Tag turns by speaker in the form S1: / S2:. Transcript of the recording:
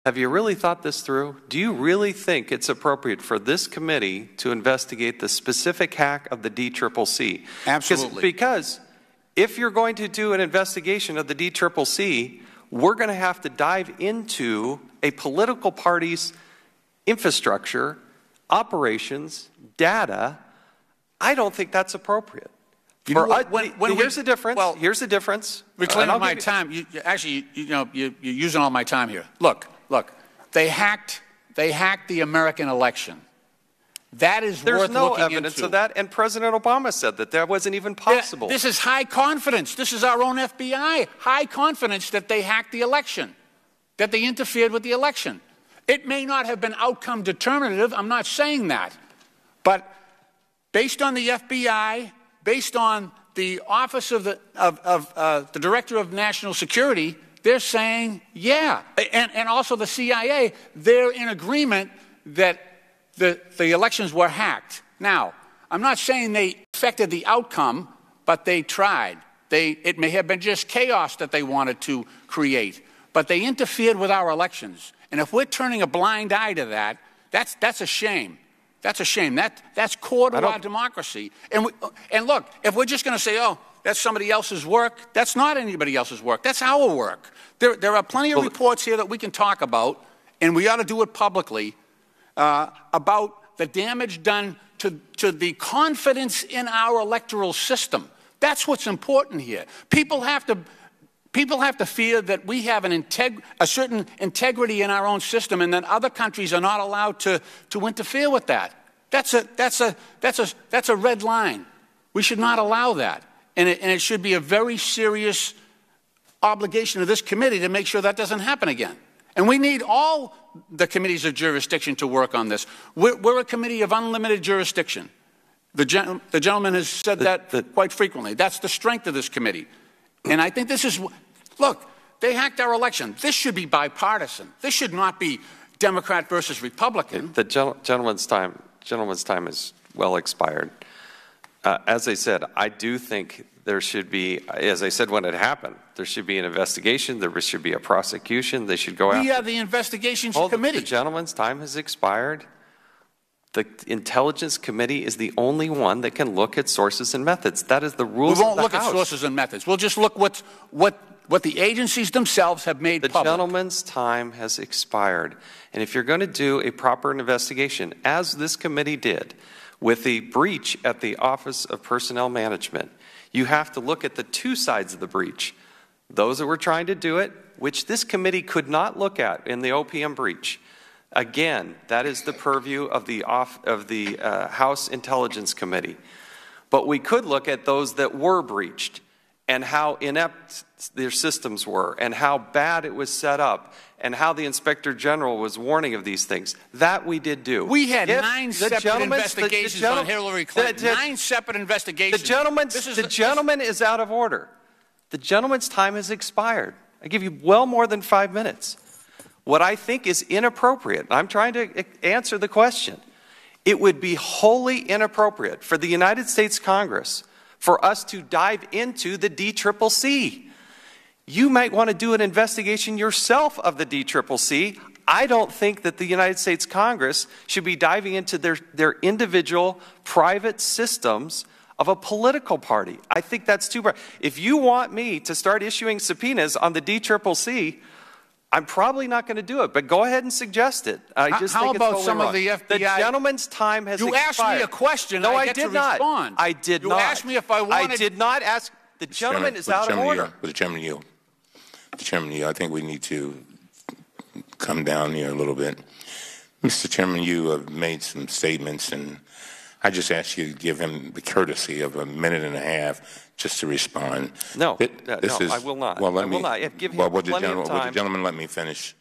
S1: Have you really thought this through? Do you really think it's appropriate for this committee to investigate the specific hack of the DCCC?
S2: Absolutely.
S1: Because if you're going to do an investigation of the DCCC, we're going to have to dive into a political party's infrastructure, operations, data. I don't think that's appropriate. Here's the difference.
S2: Well,
S1: here's the difference.
S2: Reclaiming my time. You're using all my time here. Look. They hacked the American election. That is worth looking into.
S1: There's no evidence of that, and President Obama said that wasn't even possible.
S2: This is high confidence. This is our own FBI. High confidence that they hacked the election, that they interfered with the election. It may not have been outcome determinative. I'm not saying that. But based on the FBI, based on the Office of the Director of National Security, they're saying, yeah. And also the CIA, they're in agreement that the elections were hacked. Now, I'm not saying they affected the outcome, but they tried. It may have been just chaos that they wanted to create, but they interfered with our elections. And if we're turning a blind eye to that, that's a shame. That's a shame. That's core to our democracy. And look, if we're just going to say, oh, that's somebody else's work, that's not anybody else's work. That's our work. There are plenty of reports here that we can talk about, and we ought to do it publicly, about the damage done to the confidence in our electoral system. That's what's important here. People have to fear that we have a certain integrity in our own system, and that other countries are not allowed to interfere with that. That's a red line. We should not allow that, and it should be a very serious obligation of this committee to make sure that doesn't happen again. And we need all the committees of jurisdiction to work on this. We're a committee of unlimited jurisdiction. The gentleman has said that quite frequently. That's the strength of this committee. And I think this is, look, they hacked our election. This should be bipartisan. This should not be Democrat versus Republican.
S1: The gentleman's time is well expired. As I said, I do think there should be, as I said when it happened, there should be an investigation, there should be a prosecution, they should go after.
S2: We are the investigations committee.
S1: The gentleman's time has expired. The Intelligence Committee is the only one that can look at sources and methods. That is the rules of the House.
S2: We won't look at sources and methods. We'll just look what the agencies themselves have made public.
S1: The gentleman's time has expired. And if you're going to do a proper investigation, as this committee did, with the breach at the Office of Personnel Management, you have to look at the two sides of the breach. Those that were trying to do it, which this committee could not look at in the OPM breach. Again, that is the purview of the House Intelligence Committee. But we could look at those that were breached and how inept their systems were and how bad it was set up and how the Inspector General was warning of these things. That we did do.
S2: We had 9 separate investigations on Hillary Clinton. 9 separate investigations.
S1: The gentleman is out of order. The gentleman's time has expired. I give you well more than 5 minutes. What I think is inappropriate, I'm trying to answer the question, it would be wholly inappropriate for the United States Congress for us to dive into the DCCC. You might want to do an investigation yourself of the DCCC. I don't think that the United States Congress should be diving into their individual private systems of a political party. I think that's too broad. If you want me to start issuing subpoenas on the DCCC, I'm probably not going to do it, but go ahead and suggest it. I just
S2: How
S1: think
S2: about
S1: it's
S2: some
S1: wrong.
S2: of the FBI?
S1: The gentleman's time has expired.
S2: You asked me a question.
S1: No,
S2: I get
S1: did
S2: to
S1: not.
S2: Respond.
S1: I did not.
S2: You asked me if I wanted.
S1: I did not ask. The gentleman is out of order.
S3: Mr. Chairman, I think we need to come down here a little bit. Mr. Chairman, you have made some statements, and I just ask you to give him the courtesy of a minute and a half just to respond.
S1: No, I will not.
S3: Well,
S1: I will not. Give him plenty of time.
S3: Would the gentleman let me finish?